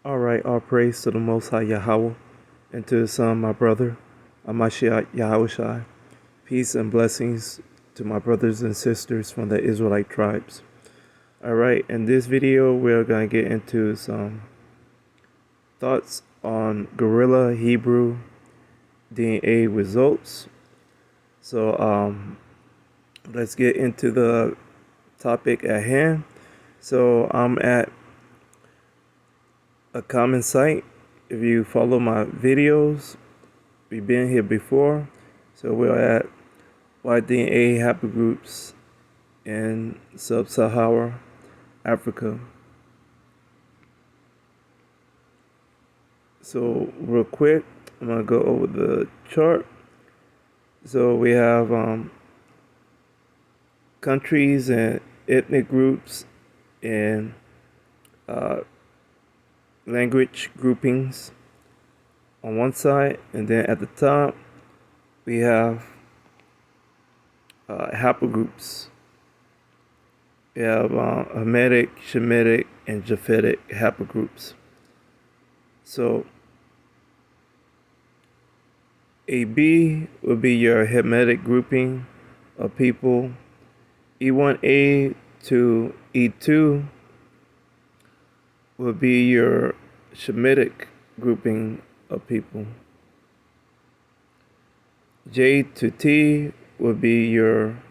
All right, all praise to the Most High Yahweh and to His Son, my brother, Amashiach Yahushai. Peace and blessings to my brothers and sisters from the Israelite tribes. All right, in this video, we're going to get into some thoughts on Guerilla Hebrew DNA results. So, let's get into the topic at hand. So, I'm at a common site. If you follow my videos, we've been here before. So we're at Y DNA haplogroups in sub-Saharan Africa. So real quick, I'm gonna go over the chart. So we have countries and ethnic groups and language groupings on one side, and then at the top we have haplogroups. We have Hamitic, Shemitic, and Japhetic haplogroups. So AB would be your Hamitic grouping of people. E1A to E2 would be your Shemitic grouping of people. J to T would be your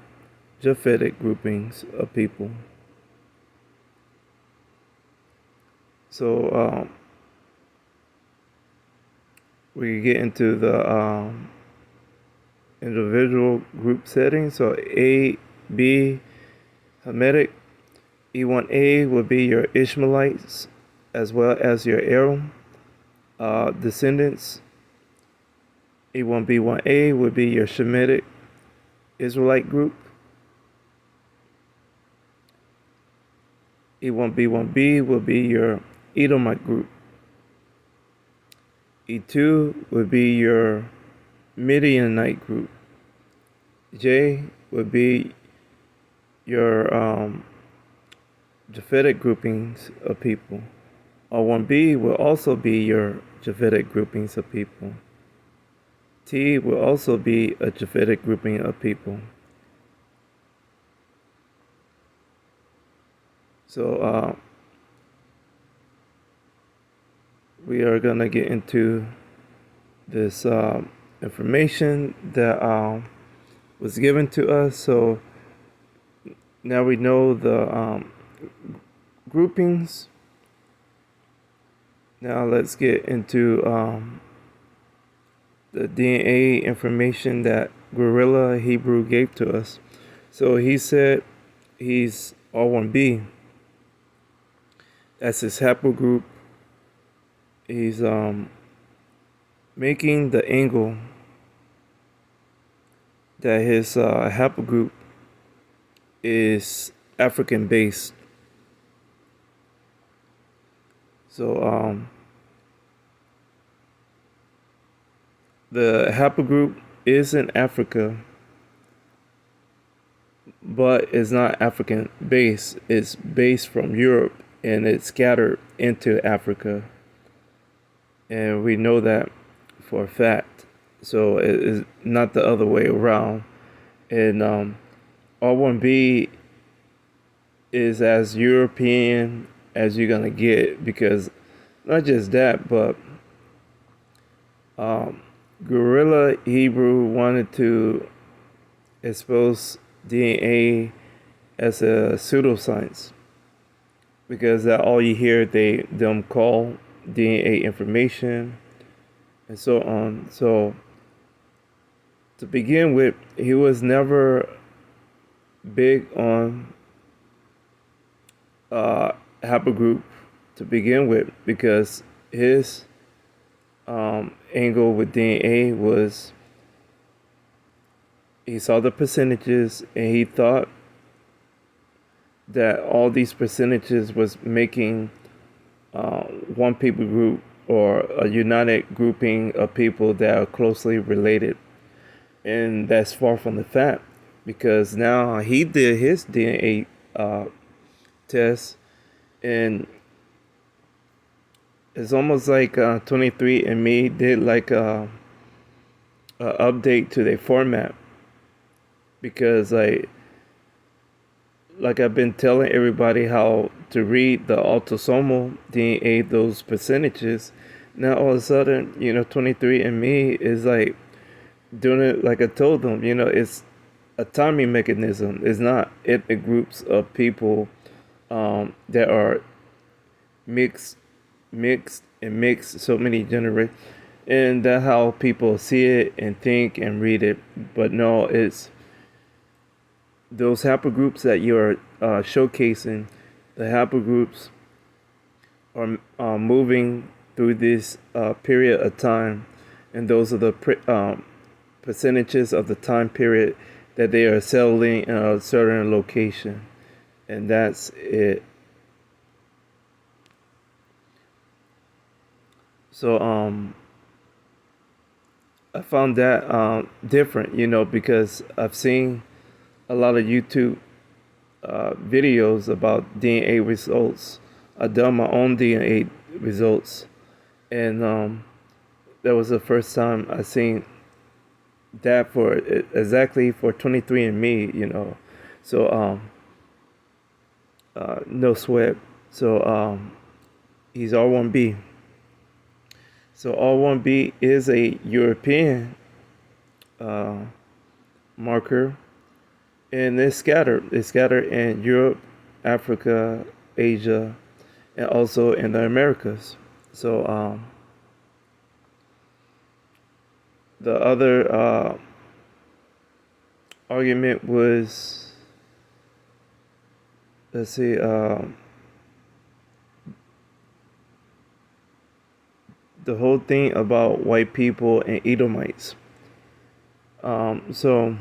Japhetic groupings of people. So we get into the individual group settings. So A, B, Hamitic. E1A would be your Ishmaelites as well as your Aram descendants. E1B Y1A would be your Shemitic Israelite group. E1B1B would be your Edomite group. E2 would be your Midianite group. J would be your Japhetic groupings of people. R1B will also be your Japhetic groupings of people. T will also be a Japhetic grouping of people. So we are going to get into this information that was given to us. So now we know the groupings. Now let's get into the DNA information that Guerilla Hebrew gave to us. So he said he's R1B. That's his haplogroup. He's making the angle that his haplogroup is African based. So the haplogroup is in Africa, but it's not African based. It's based from Europe and it's scattered into Africa. And we know that for a fact. So it is not the other way around. And R1B is as European as you're gonna get, because not just that, but Guerilla Hebrew wanted to expose DNA as a pseudoscience, because that all you hear them call DNA information and so on. So to begin with, he was never big on haplogroup to begin with, because his angle with DNA was he saw the percentages and he thought that all these percentages was making one people group or a united grouping of people that are closely related. And that's far from the fact, because now he did his DNA test, and It's almost like 23andMe did like a update to their format, because like I've been telling everybody how to read the autosomal DNA, those percentages. Now all of a sudden, 23andMe is like doing it like I told them. It's a timing mechanism. It's not ethnic groups of people that are mixed, and mixed so many generations, and that's how people see it and think and read it. But no, it's those haplogroups that you're showcasing. The haplogroups are moving through this period of time, and those are the percentages of the time period that they are settling in a certain location, and that's it. So I found that different, because I've seen a lot of YouTube videos about DNA results. I've done my own DNA results, and that was the first time I seen that for exactly for 23andMe, So no sweat. So he's R1B. So R1B is a European marker, and it's scattered. It's scattered in Europe, Africa, Asia, and also in the Americas. So the other argument was, let's see, the whole thing about white people and Edomites. So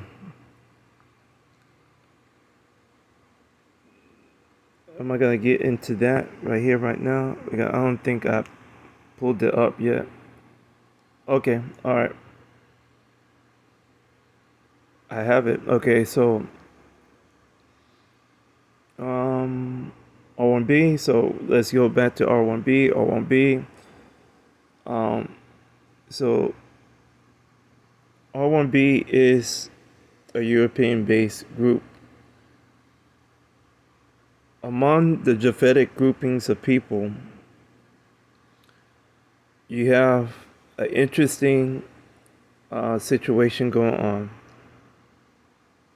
am I gonna get into that right here, right now? I don't think I pulled it up yet. Okay, all right. I have it. Okay, so R1B. So let's go back to R1B. R1B. So R1B is a European-based group. Among the Japhetic groupings of people, you have an interesting situation going on.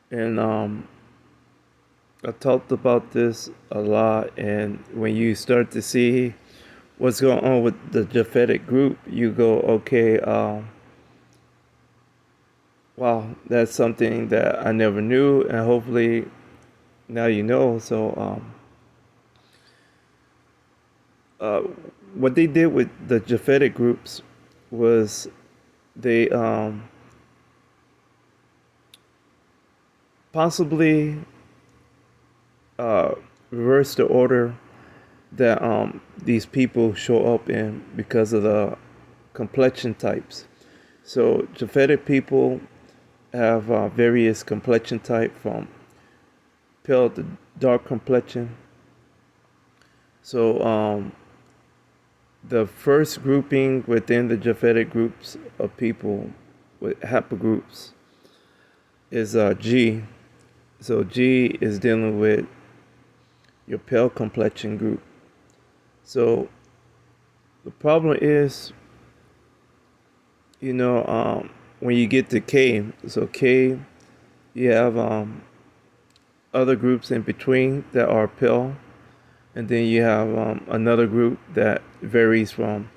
And I talked about this a lot, and when you start to see what's going on with the Japhetic group, you go, okay, wow, that's something that I never knew, and hopefully now you know. So what they did with the Japhetic groups was they possibly reverse the order that these people show up in because of the complexion types. So Japhetic people have various complexion type, from pale to dark complexion. So the first grouping within the Japhetic groups of people with haplogroups is G. So G is dealing with your pale complexion group. So the problem is, when you get to K, so K, you have other groups in between that are pale, and then you have another group that varies from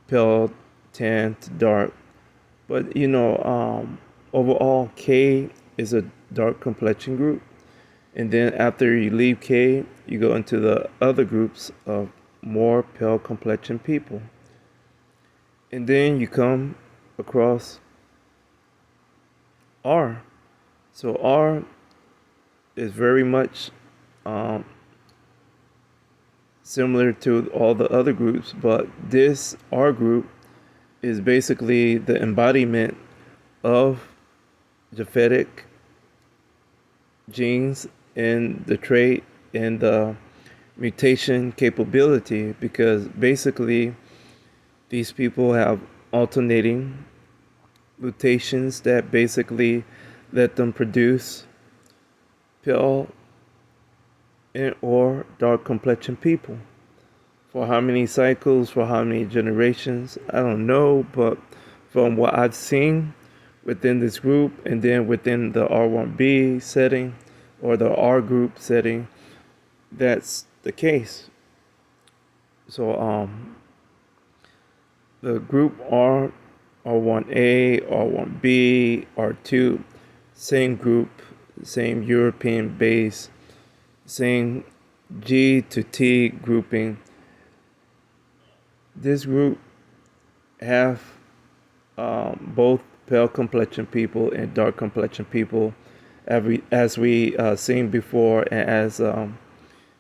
pale, tan to dark. But overall, K is a dark complexion group. And then after you leave K, you go into the other groups of more pale complexion people. And then you come across R. So R is very much similar to all the other groups, but this R group is basically the embodiment of Japhetic genes in the trait, in the mutation capability, because basically these people have alternating mutations that basically let them produce pale and or dark complexion people. For how many cycles, for how many generations, I don't know, but from what I've seen within this group and then within the R1B setting or the R group setting, that's the case. So the group R, R1A, R1B, R2, same group, same European base, same G to T grouping. This group have both pale complexion people and dark complexion people, as we seen before, and as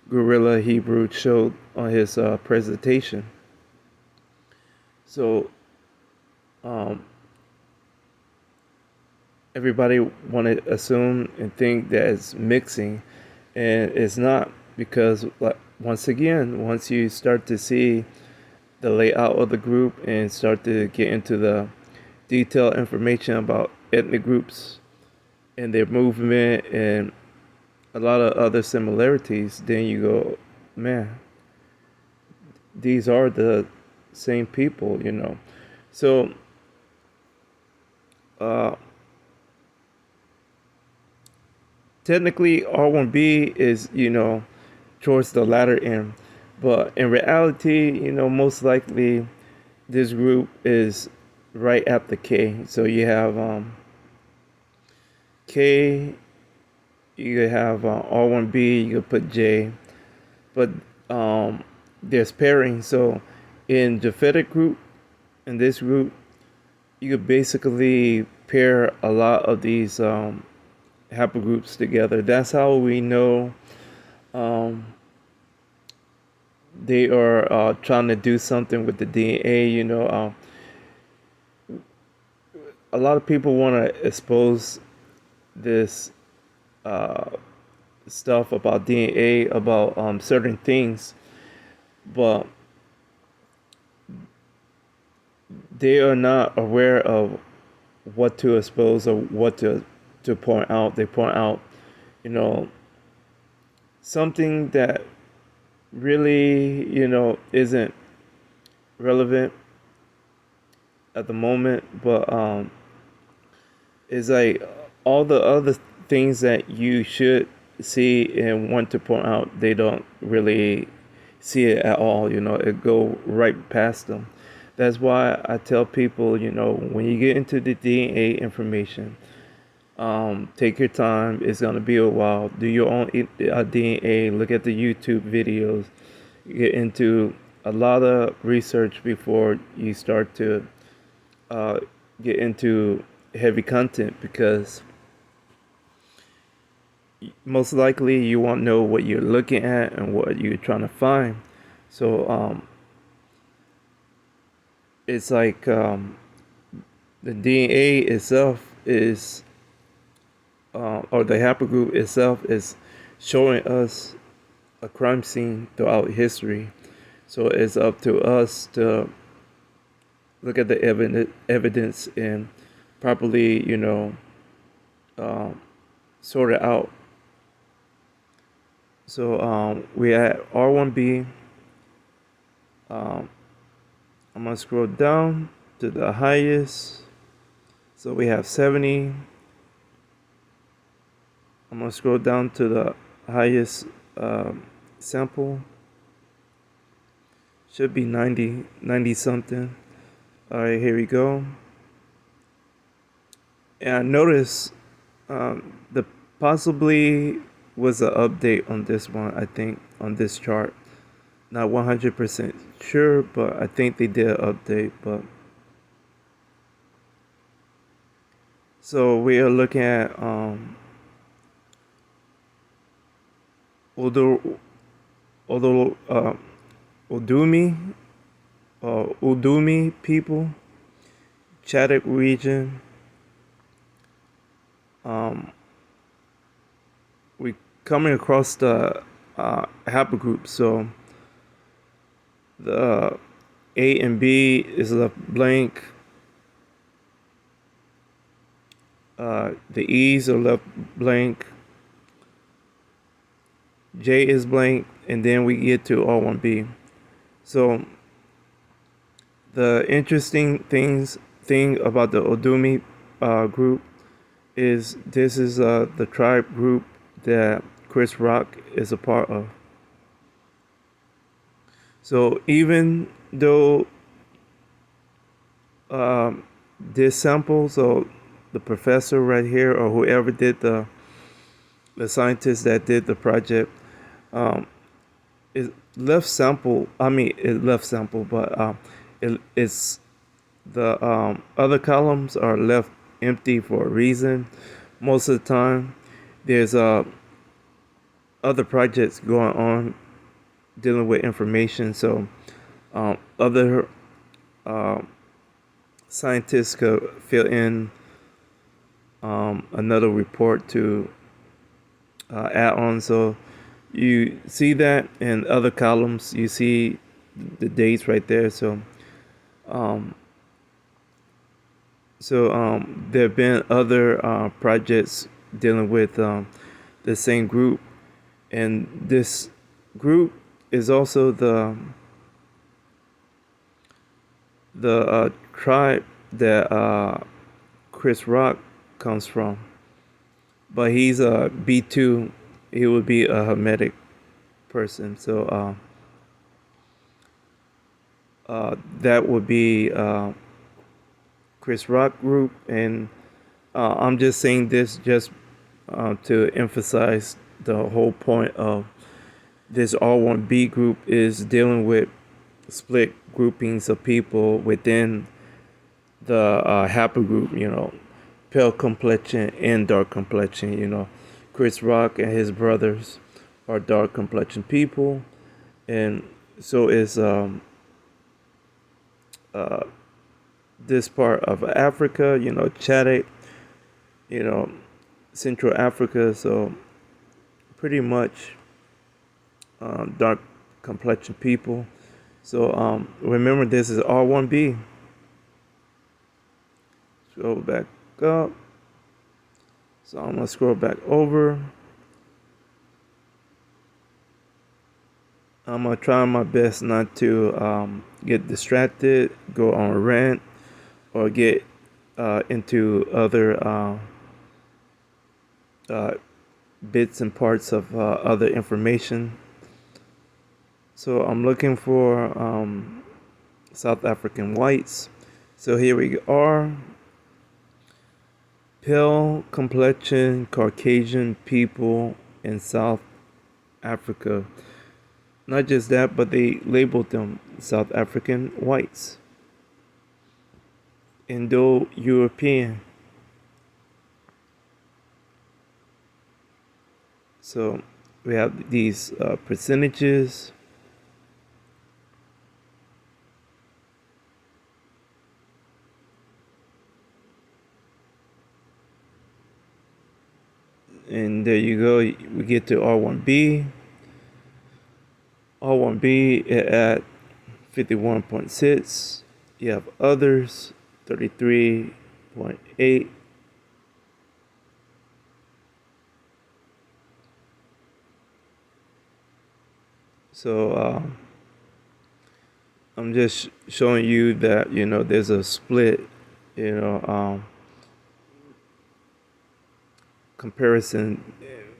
Guerilla Hebrew showed on his presentation. So everybody want to assume and think that it's mixing, and it's not, because once again, once you start to see the layout of the group and start to get into the detailed information about ethnic groups and their movement and a lot of other similarities, then you go, man, these are the same people, you know. So technically R1B is, you know, towards the latter end, but in reality, you know, most likely this group is right after K. So you have K, you have R1B, you could put J, but there's pairing. So in Japhetic group, in this group, you could basically pair a lot of these haplogroups together. That's how we know they are trying to do something with the DNA. You know, a lot of people want to expose this stuff about DNA, about certain things, but they are not aware of what to expose or what to point out. They point out, you know, something that really, you know, isn't relevant at the moment, but it's like all the other things that you should see and want to point out, they don't really see it at all. You know, it go right past them. That's why I tell people, you know, when you get into the DNA information, take your time. It's gonna be a while. Do your own DNA. Look at the YouTube videos. Get into a lot of research before you start to get into heavy content, because most likely you won't know what you're looking at and what you're trying to find. So it's like the DNA itself is, or the haplogroup itself is showing us a crime scene throughout history. So it's up to us to look at the evidence and properly, you know, sort it out. So we at R1B. I'm gonna scroll down to the highest. So we have 70. I'm gonna scroll down to the highest sample. Should be 90 something. All right, here we go. And I noticed the possibly was an update on this one, I think, on this chart. Not 100% sure, but I think they did an update. But so we are looking at Udumi people, Chadic region. We coming across the haplogroups. So the A and B is left blank. The E's are left blank. J is blank, and then we get to R1B. So the interesting thing about the Odumi group is this is the tribe group that Chris Rock is a part of. So even though this sample, so the professor right here or whoever did the scientist that did the project, it left sample. I mean, it left sample, but it's the other columns are left empty for a reason. Most of the time, there's other projects going on dealing with information, so other scientists could fill in another report to add on. So you see that in other columns, you see the dates right there. So there have been other projects dealing with the same group, and this group is also the tribe that Chris Rock comes from, but he's a B2. He would be a Hermetic person, so that would be Chris Rock group, and I'm just saying this just to emphasize the whole point of this R1B group is dealing with split groupings of people within the haplogroup, pale complexion and dark complexion. Chris Rock and his brothers are dark complexion people, and so is this part of Africa, Chad, Central Africa. So pretty much dark complexion people. So remember, this is R1B. Scroll back up. So I'm gonna scroll back over. I'm gonna try my best not to get distracted, go on a rant, or get into other bits and parts of other information. So I'm looking for South African whites. So here we are. Pale complexion Caucasian people in South Africa. Not just that, but they labeled them South African whites. Indo-European. So we have these percentages. And there you go. We get to R1B. R1B at 51.6. You have others, 33.8. So I'm just showing you that there's a split, comparison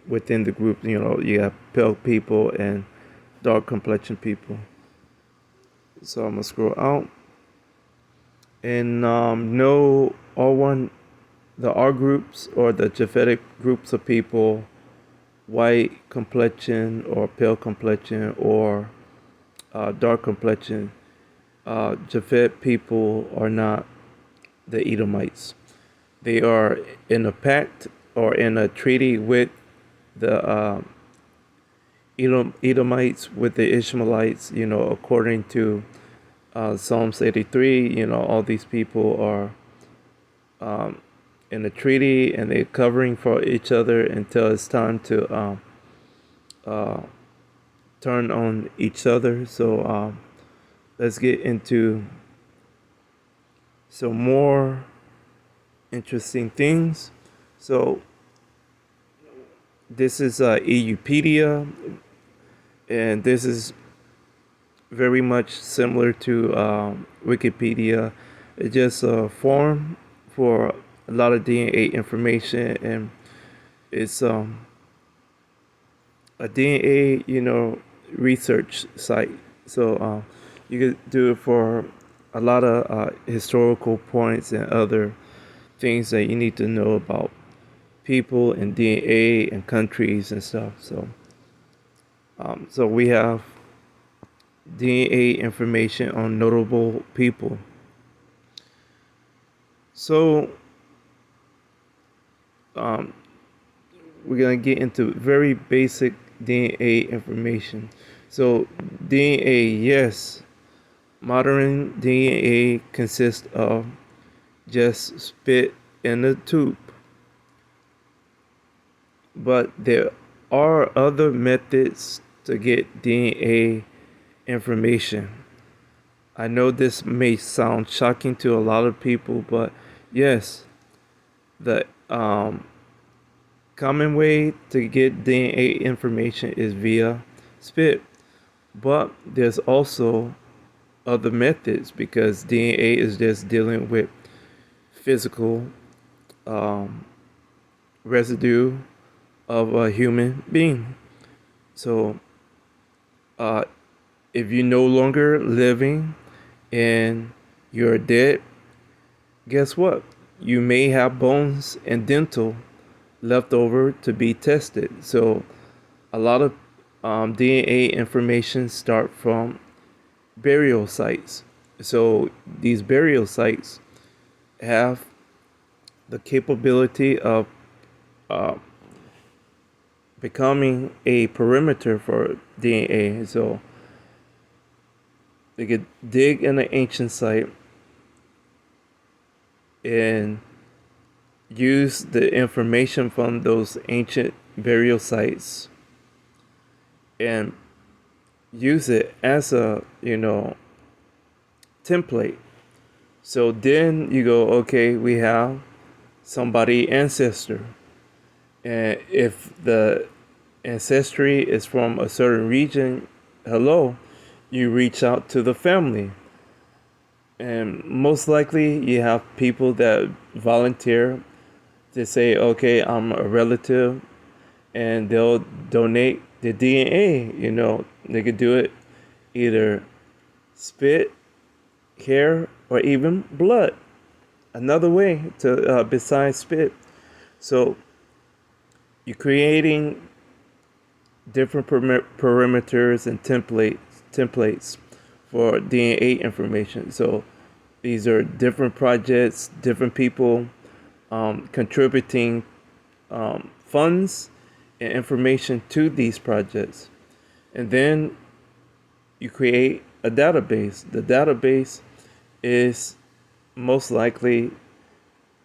within the group. You have pale people and dark complexion people. So I'm gonna scroll out, and no the R groups or the Japhetic groups of people, white complexion or pale complexion or dark complexion, Japhet people are not the Edomites. They are in a pact or in a treaty with the Edomites, with the Ishmaelites, according to Psalms 83. All these people are in a treaty, and they're covering for each other until it's time to turn on each other. So let's get into some more interesting things. So this is EUpedia, and this is very much similar to Wikipedia. It's just a forum for a lot of DNA information, and it's a DNA, research site. So you could do it for a lot of historical points and other things that you need to know about people and DNA and countries and stuff. So we have DNA information on notable people. So um, we're gonna get into very basic DNA information. So DNA, yes, modern DNA consists of just spit in a tube, but there are other methods to get DNA information. I know this may sound shocking to a lot of people, but yes, the common way to get DNA information is via spit, but there's also other methods because DNA is just dealing with physical residue of a human being. So, uh, if you're no longer living and you're dead, guess what? You may have bones and dental left over to be tested. So, a lot of DNA information start from burial sites. So, these burial sites have the capability of uh, becoming a perimeter for DNA. So they could dig in an ancient site and use the information from those ancient burial sites and use it as a, template. So then you go, okay, we have somebody ancestor. And if the ancestry is from a certain region, hello, you reach out to the family. And most likely you have people that volunteer to say, okay, I'm a relative, and they'll donate the DNA. They could do it either spit, hair, or even blood. Another way to besides spit. So you're creating different perimeters and templates for DNA information. So these are different projects, different people contributing funds and information to these projects. And then you create a database. The database is most likely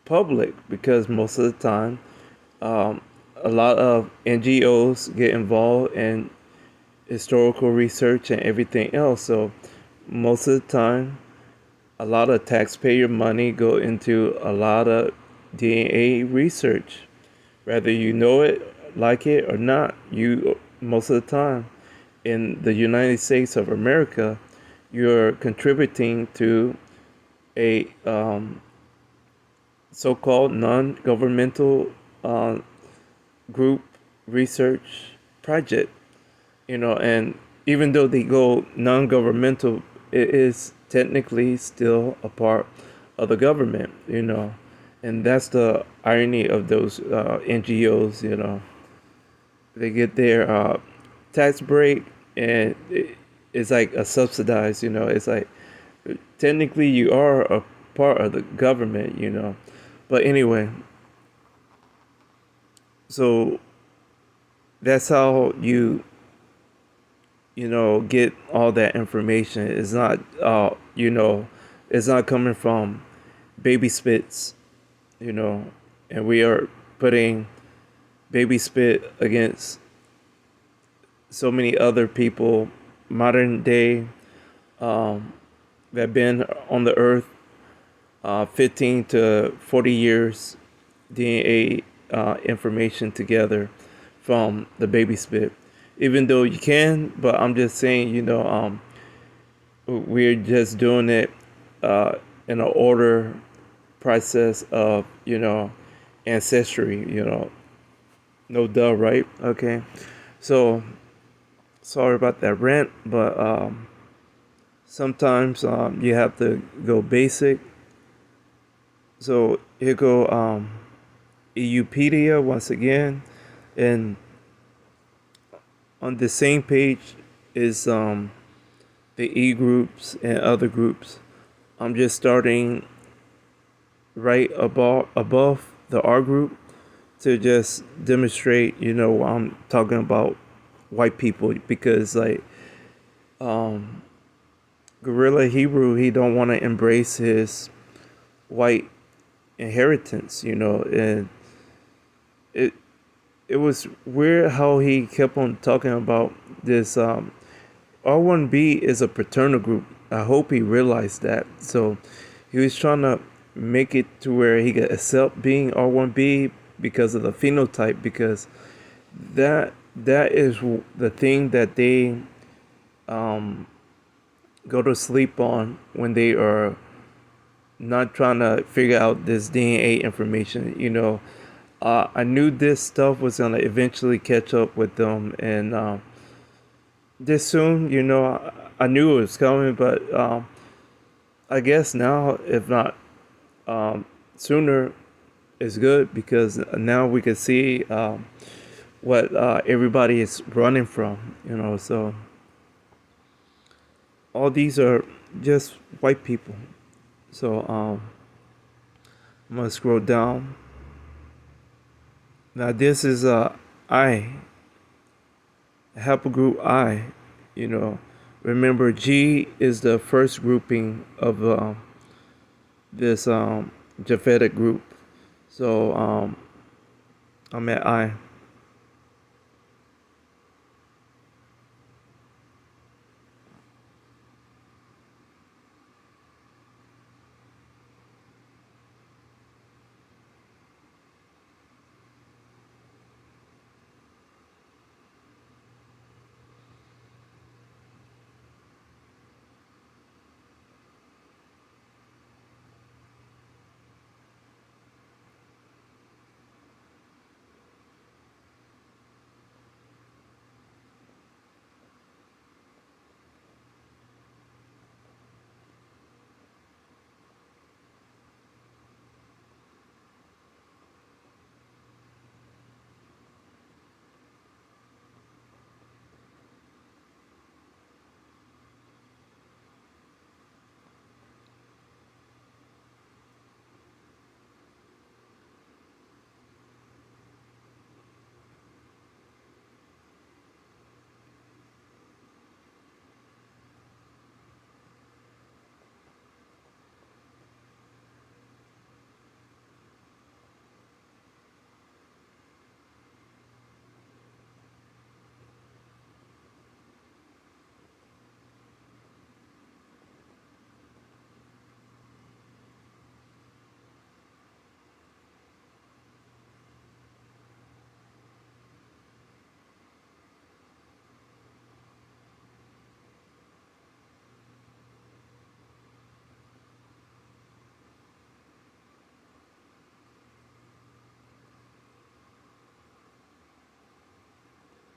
public because most of the time a lot of NGOs get involved in historical research and everything else. So most of the time, a lot of taxpayer money go into a lot of DNA research. Whether you know it, like it or not, you most of the time in the United States of America, you're contributing to a so-called non-governmental group research project, and even though they go non-governmental, it is technically still a part of the government, and that's the irony of those NGOs. They get their tax break, and it's like a subsidized, it's like technically you are a part of the government, but anyway, so that's how get all that information. It's not it's not coming from baby spits, and we are putting baby spit against so many other people, modern day, um, that have been on the earth 15 to 40 years DNA information together from the baby spit. Even though you can, but I'm just saying, we're just doing it in an order process of, ancestry, no duh, right? Okay. So sorry about that rant, but sometimes you have to go basic. So here go Eupedia once again, and on the same page is the E groups and other groups. I'm just starting right above the R group to just demonstrate, I'm talking about white people because like um Guerilla Hebrew, he don't want to embrace his white inheritance, and it it was weird how he kept on talking about this. R1B is a fraternal group. I hope he realized that. So he was trying to make it to where he could accept being R1B because of the phenotype, because that is the thing that they um, go to sleep on when they are not trying to figure out this DNA information. I knew this stuff was gonna eventually catch up with them, and this soon. I knew it was coming, but I guess now, if not sooner, is good because now we can see what everybody is running from. So all these are just white people. So I'm gonna scroll down. Now this is I haplogroup I. You know, remember G is the first grouping of this Japhetic group. So I'm at I.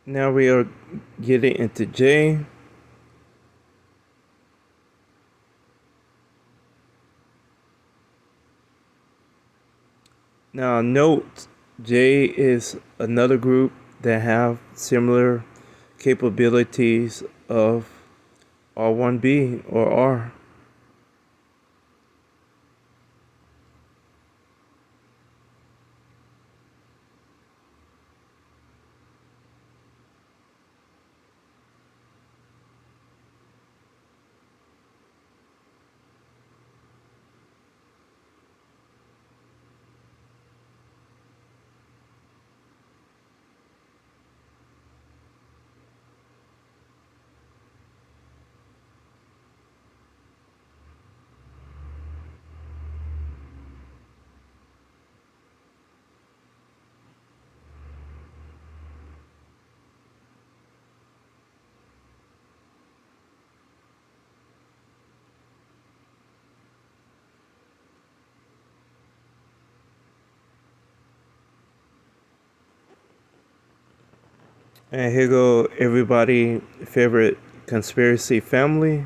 Now we are getting into J. Now note, J is another group that have similar capabilities of R1B or R. And here go everybody favorite conspiracy family.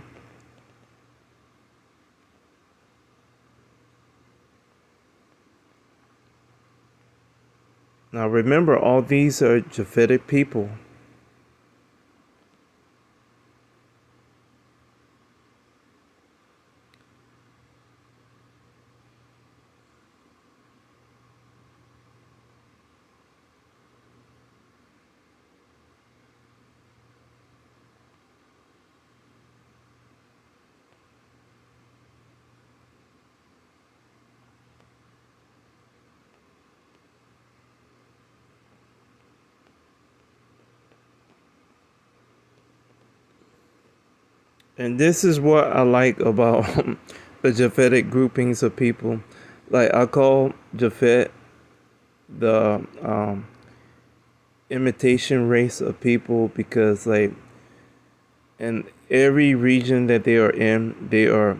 Now remember, all these are Japhetic people. And this is what I like about the Japhetic groupings of people. Like I call Japhet the imitation race of people because like in every region that they are in, they are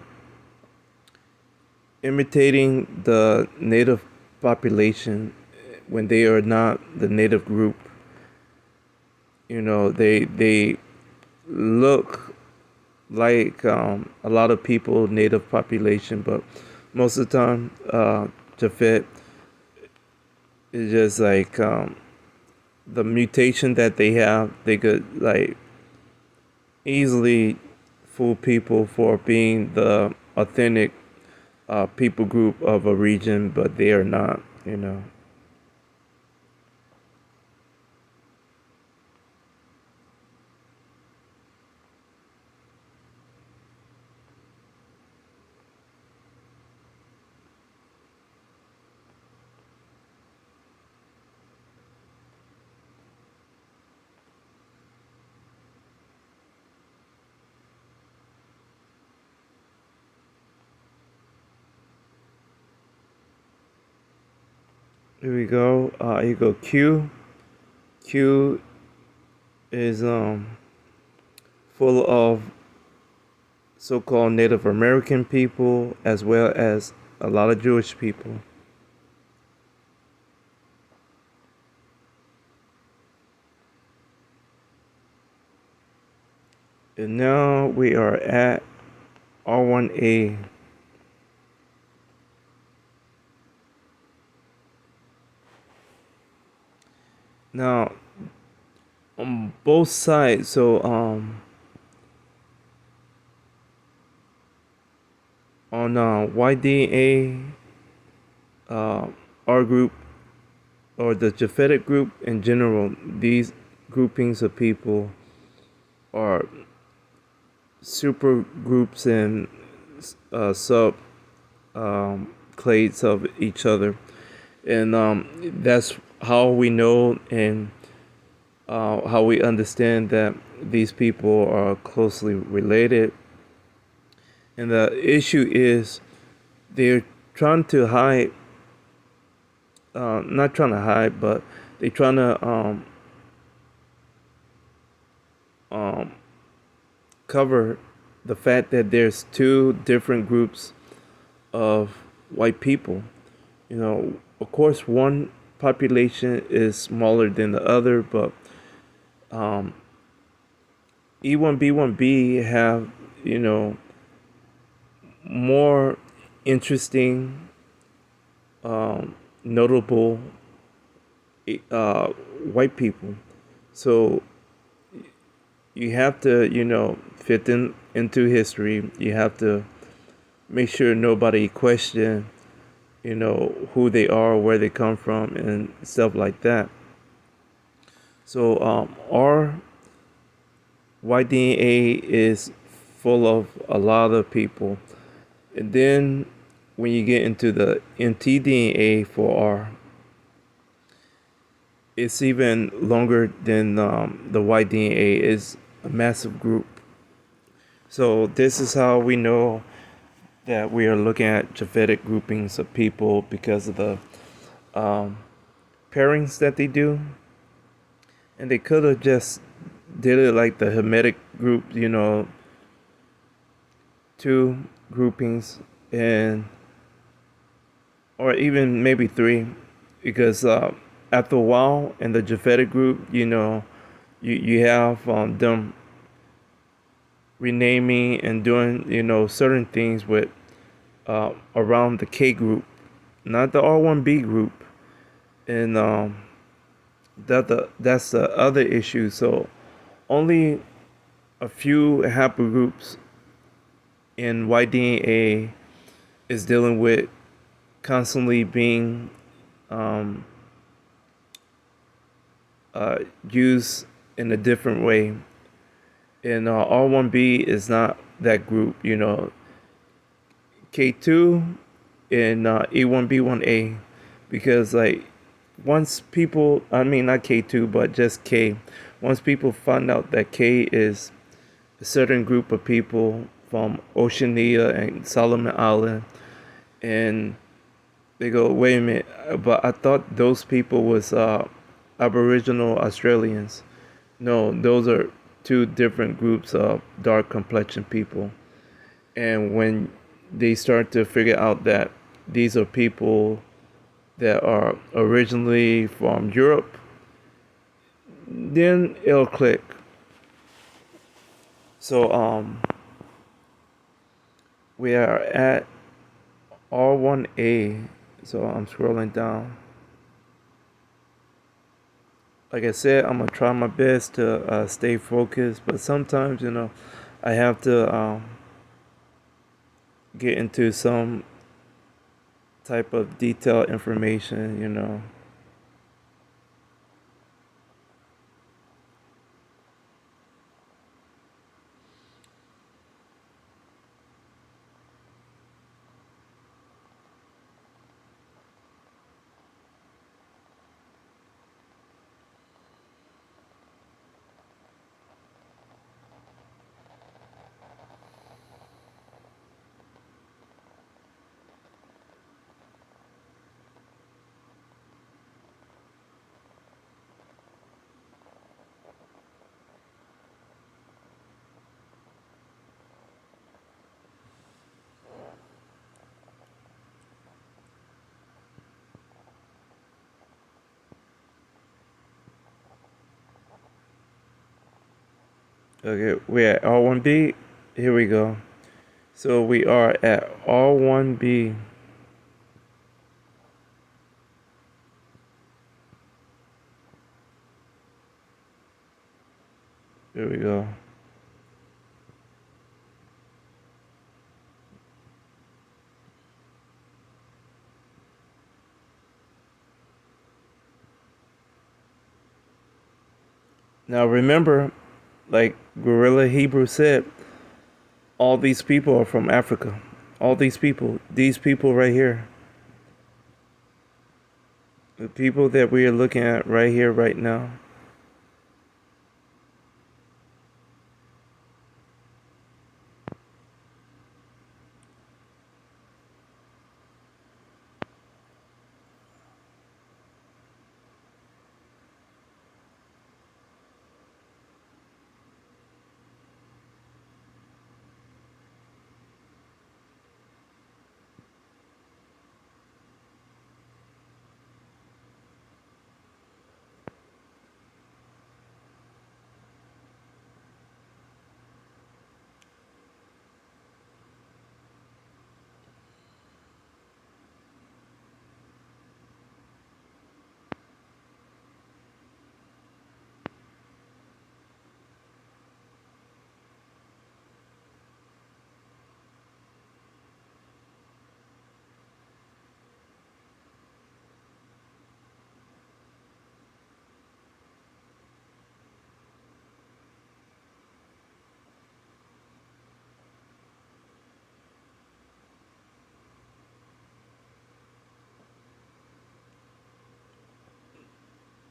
imitating the native population when they are not the native group. You know, they look like a lot of people, native population, but most of the time, Japhet is just like the mutation that they have. They could like easily fool people for being the authentic people group of a region, but they are not. You know. Here we go. You go Q. Q is full of so-called Native American people as well as a lot of Jewish people. And now we are at R1A. Now on both sides, so on YDA, our group or the Japhetic group in general, these groupings of people are super groups and sub clades of each other, and that's how we know and how we understand that these people are closely related. And the issue is they're trying to hide, not trying to hide, but they're trying to um, cover the fact that there's two different groups of white people. You know, of course, one population is smaller than the other, but um, E1B1B have, you know, more interesting, notable uh, white people. So you have to, you know, fit in into history. You have to make sure nobody question, you know, who they are, where they come from, and stuff like that. So our YDNA is full of a lot of people, and then when you get into the mtDNA for R, it's even longer than the YDNA. Is a massive group. So this is how we know that we are looking at Japhetic groupings of people because of the um, pairings that they do, and they could have just did it like the Hermetic group, you know, two groupings and or even maybe three, because after a while in the Japhetic group, you know, you have them renaming and doing certain things with around the K group, not the R1B group, and that's the other issue. So only a few haplogroups in Y DNA is dealing with constantly being um, used in a different way. And R1B is not that group, K2 and E1B1A, because like once people, I mean not K2, but just K, once people find out that K is a certain group of people from Oceania and Solomon Island, and they go, wait a minute, but I thought those people was Aboriginal Australians. No, those are two different groups of dark complexion people. And when they start to figure out that these are people that are originally from Europe, then it'll click. So we are at R1A. So I'm scrolling down. Like I said, I'm gonna try my best to stay focused, but sometimes I have to get into some type of detailed information. Okay, we're at R1B. Here we go. So we are at R1B. Here we go. Now remember, like Guerilla Hebrew said, all these people are from Africa. All these people right here, the people that we are looking at right here, right now.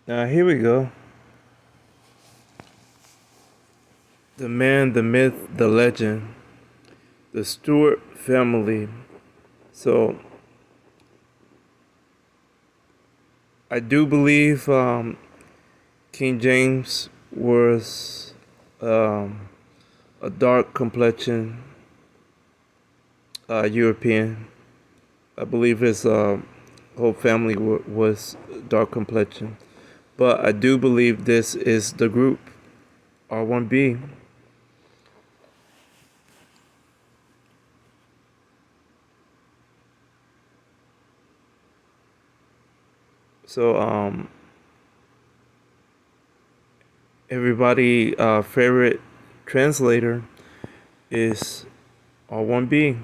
Now here we go. The man, the myth, the legend, the Stewart family. So I do believe King James was a dark complexion European. I believe his whole family was dark complexion. But I do believe this is the group. R1B. So everybody favorite translator is R1B.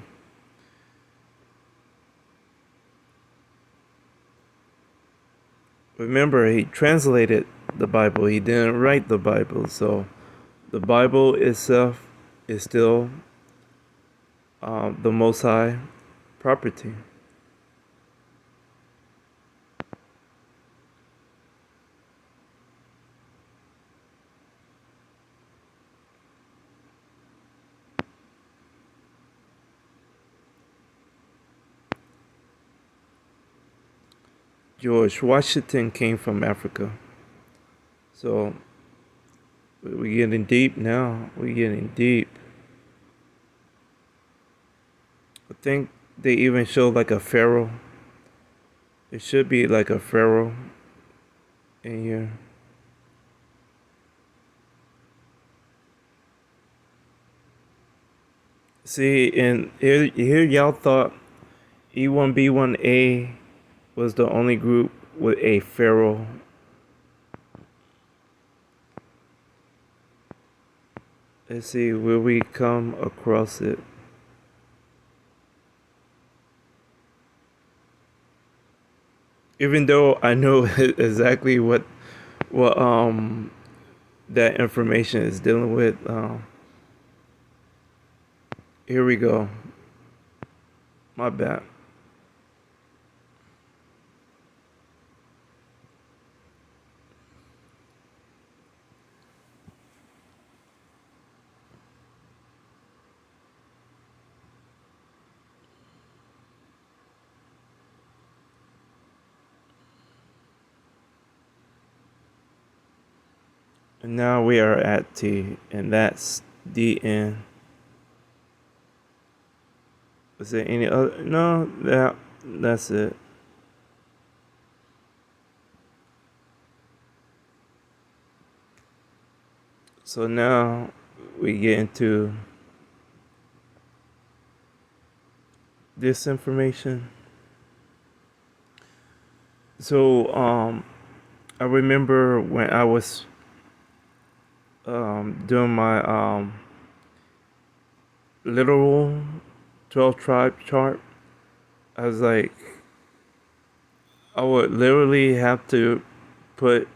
Remember, he translated the Bible. He didn't write the Bible. So the Bible itself is still the Most High property. George Washington came from Africa. So we're getting deep now. We're getting deep. I think they even showed like a pharaoh. It should be like a pharaoh in here. See, and here y'all thought R1B Y DNA was the only group with a pharaoh. Let's see, will we come across it? Even though I know exactly what that information is dealing with. Here we go. My bad. And now we are at T, and that's DN. Is there any other? No, that's it. So now we get into this information. So I remember when I was doing my literal 12 tribe chart, I was like, I would literally have to put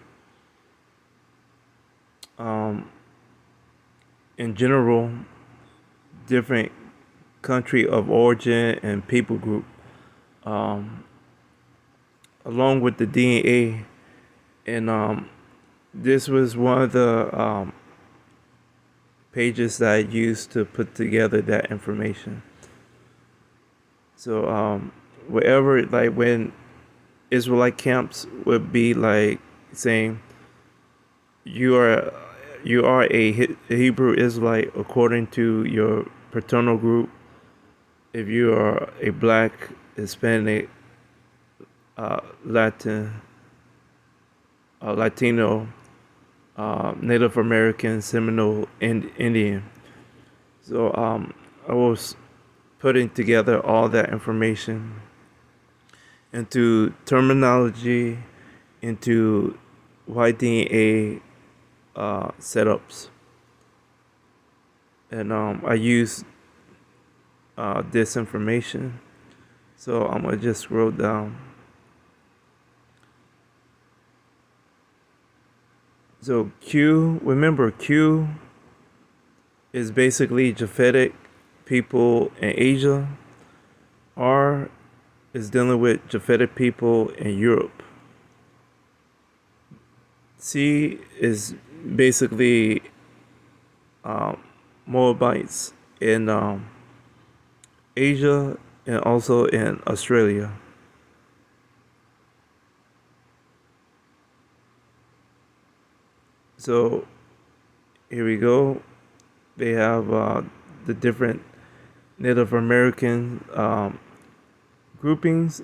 in general different country of origin and people group along with the DNA, and this was one of the pages that I used to put together that information. So wherever, like when Israelite camps would be like saying you are a Hebrew Israelite according to your paternal group. If you are a black, Hispanic, Latino, Native American, Seminole, and Indian. So I was putting together all that information into terminology, into YDNA setups, and I use this information. So I'm gonna just scroll down. So Q, remember Q is basically Japhetic people in Asia. R is dealing with Japhetic people in Europe. C is basically Moabites in Asia and also in Australia. So here we go. They have the different Native American groupings.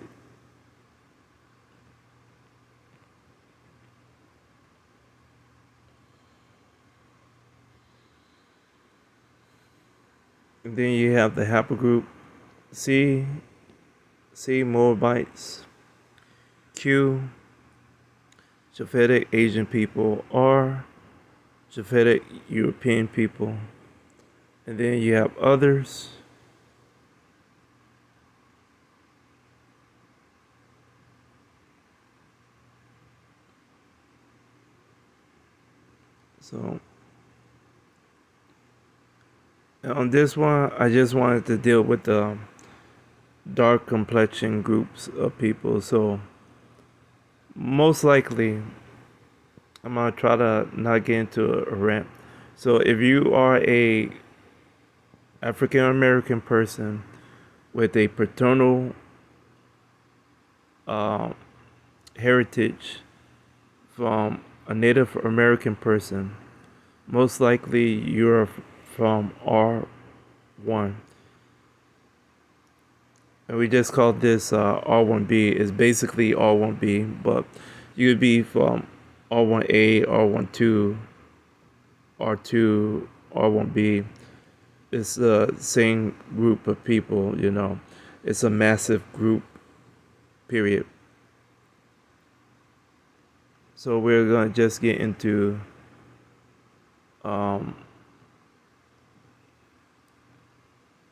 And then you have the haplogroup C, Moabites, Q, Japhetic Asian people, R, Japhetic European people. And then you have others. So on this one, I just wanted to deal with the dark complexion groups of people. So most likely, I'm gonna try to not get into a rant. So if you are a African American person with a paternal uh, heritage from a Native American person, most likely you're from R1. And we just called this R1B. It's basically R1B, but you would be from R1A, R12, R2, R1B. It's the same group of people, you know. It's a massive group, period. So we're going to just get into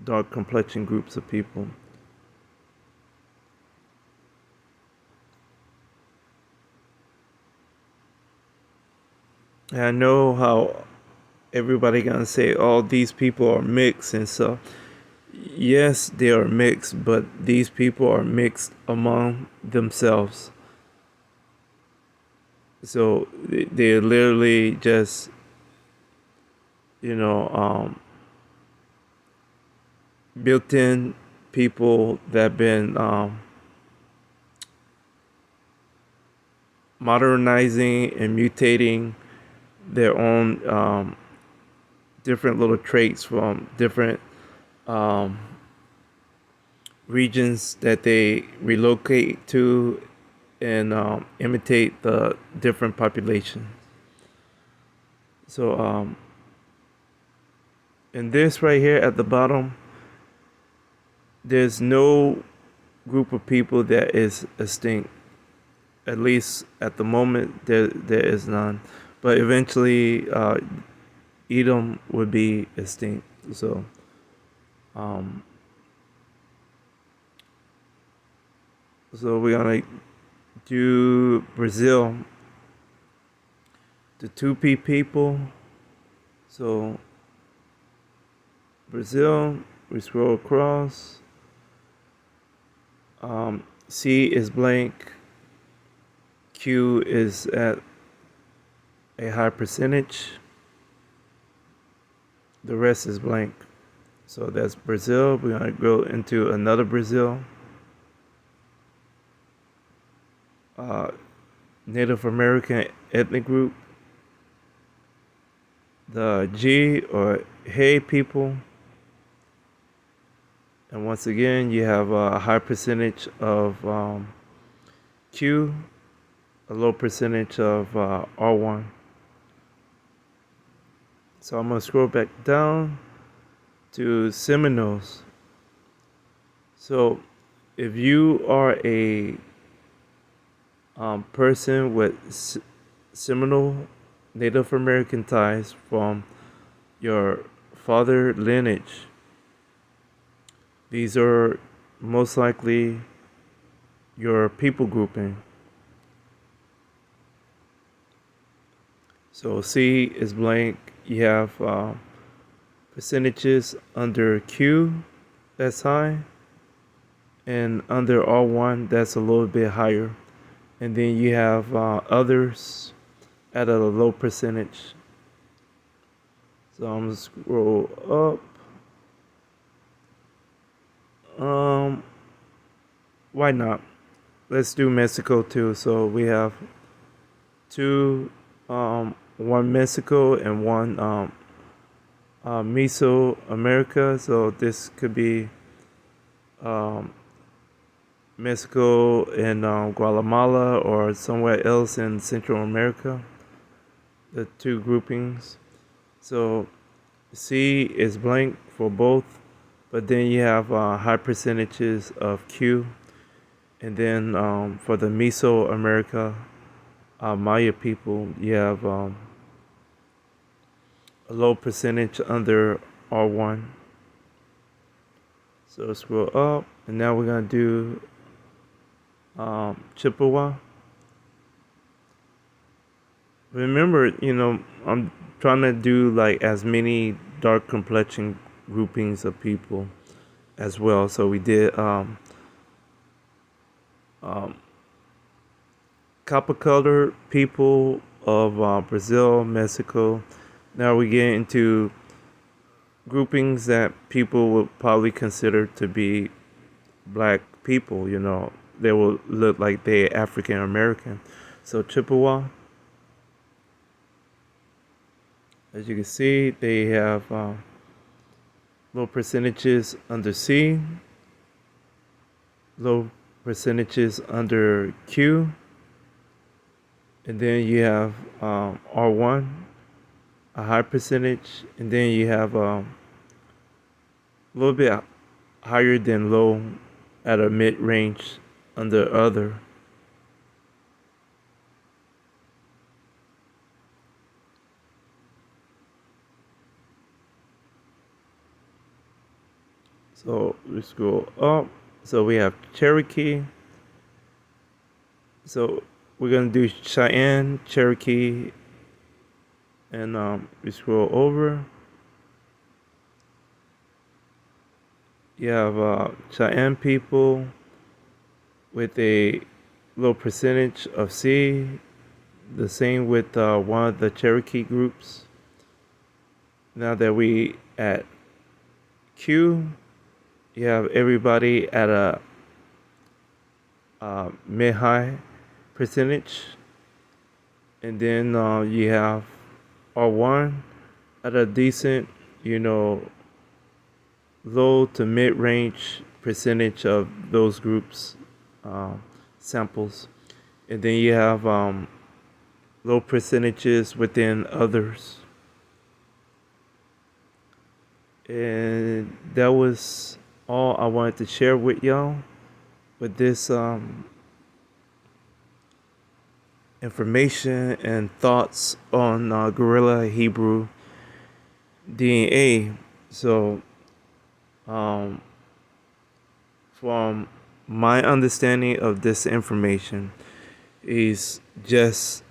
dark complexion groups of people. And I know how everybody gonna say, "Oh, these people are mixed," and so yes, they are mixed, but these people are mixed among themselves. So they're literally just, you know, built-in people that have been modernizing and mutating their own different little traits from different um, regions that they relocate to and imitate the different populations. So in this right here at the bottom, there's no group of people that is extinct. At least at the moment, there is none. But eventually, Edom would be extinct. So, um, so we're gonna do Brazil, the Tupi people. So Brazil, we scroll across. C is blank. Q is at a high percentage. The rest is blank. So that's Brazil. We're going to go into another Brazil. Native American ethnic group. The G or Hey people. And once again, you have a high percentage of Q, a low percentage of R1. So I'm going to scroll back down to Seminoles. So if you are a person with Seminole Native American ties from your father lineage, these are most likely your people grouping. So C is blank. You have percentages under Q that's high, and under R1 that's a little bit higher. And then you have others at a low percentage. So I'm gonna scroll up. Why not? Let's do Mexico too. So we have two, one Mexico and one Mesoamerica. So this could be Mexico and Guatemala or somewhere else in Central America. The two groupings. So C is blank for both, but then you have high percentages of Q. And then for the Mesoamerica Maya people, you have a low percentage under R1. So scroll up, and now we're gonna do Chippewa. Remember, I'm trying to do like as many dark complexion groupings of people as well. So we did um, copper colored people of Brazil, Mexico. Now we get into groupings that people would probably consider to be black people. They will look like they're African American. So Chippewa, as you can see, they have low percentages under C, low percentages under Q, and then you have R1, a high percentage, and then you have a little bit higher than low at a mid range under other. So let's go up. So we have Cherokee. So we're gonna do Cheyenne, Cherokee, and we scroll over. You have Cheyenne people with a low percentage of C. The same with one of the Cherokee groups. Now that we at Q, you have everybody at a mid-high percentage, and then you have R1 at a decent, low to mid-range percentage of those groups samples, and then you have low percentages within others. And that was all I wanted to share with y'all with this information and thoughts on Guerilla Hebrew DNA. So, from my understanding of this information, is just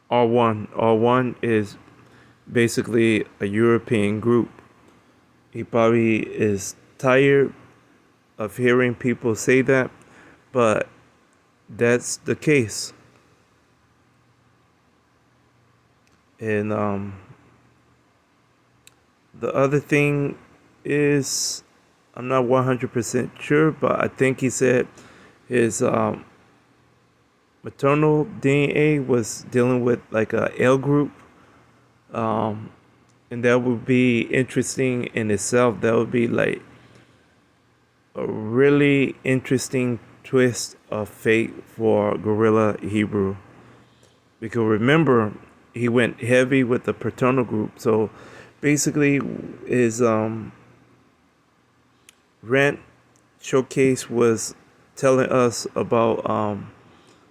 R1. R1 is basically a European group. He probably is tired of hearing people say that, but that's the case. And the other thing is, I'm not 100% sure, but I think he said his maternal DNA was dealing with like a L group. And that would be interesting in itself. That would be like a really interesting twist of fate for Guerilla Hebrew. Because remember, he went heavy with the paternal group. So basically, his rant showcase was telling us about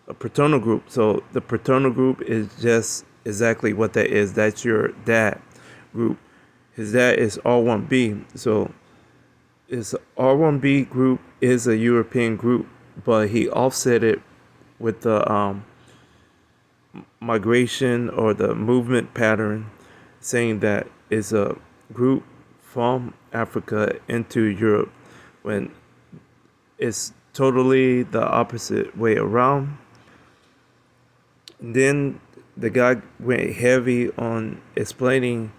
a paternal group. So the paternal group is just exactly what that is. That's your dad group. His dad is R1B. So his R1B group is a European group, but he offset it with the migration or the movement pattern, saying that it's a group from Africa into Europe, when it's totally the opposite way around. And then the guy went heavy on explaining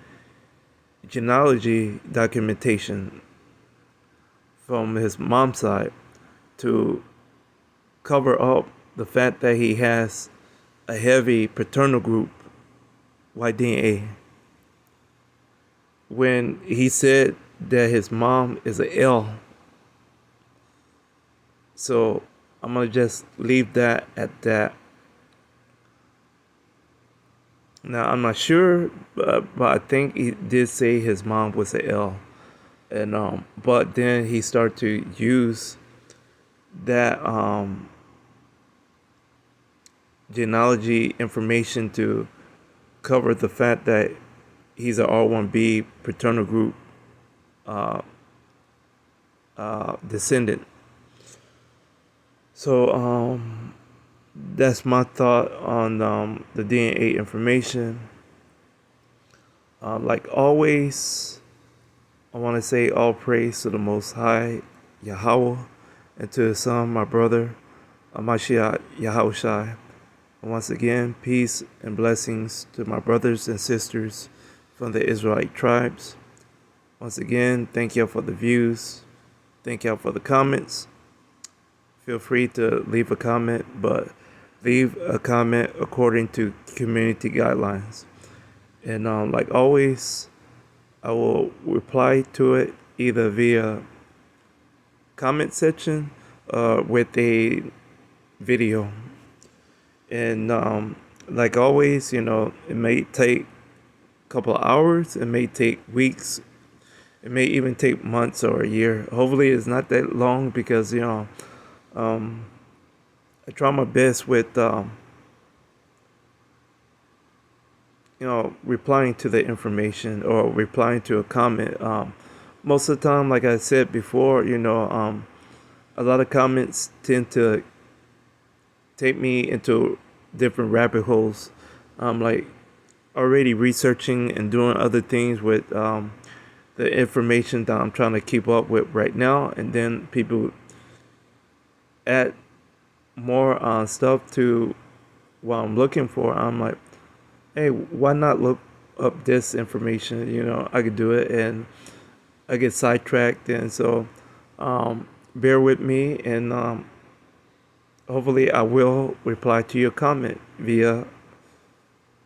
genealogy documentation from his mom's side to cover up the fact that he has a heavy paternal group Y DNA. When he said that his mom is a L. So I'm gonna just leave that at that. Now I'm not sure, but I think he did say his mom was a L, and but then he started to use that genealogy information to cover the fact that he's a R1B paternal group uh, descendant. So that's my thought on the DNA information. Like always, I want to say all praise to the Most High, Yahweh, and to His Son, my brother, Amashiach Yahushai. And once again, peace and blessings to my brothers and sisters from the Israelite tribes. Once again, thank y'all for the views. Thank y'all for the comments. Feel free to leave a comment, but leave a comment according to community guidelines. And like always, I will reply to it either via comment section with a video. And like always, it may take a couple of hours, it may take weeks, it may even take months or a year. Hopefully it's not that long because I try my best with replying to the information or replying to a comment. Most of the time, like I said before, a lot of comments tend to take me into different rabbit holes. I'm like already researching and doing other things with the information that I'm trying to keep up with right now, and then people add more stuff to what I'm looking for. I'm like, hey, why not look up this information? I could do it, and I get sidetracked, and so bear with me, and hopefully I will reply to your comment via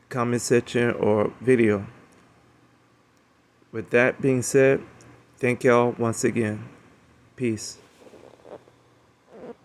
comment section or video. With that being said, thank y'all once again. Peace.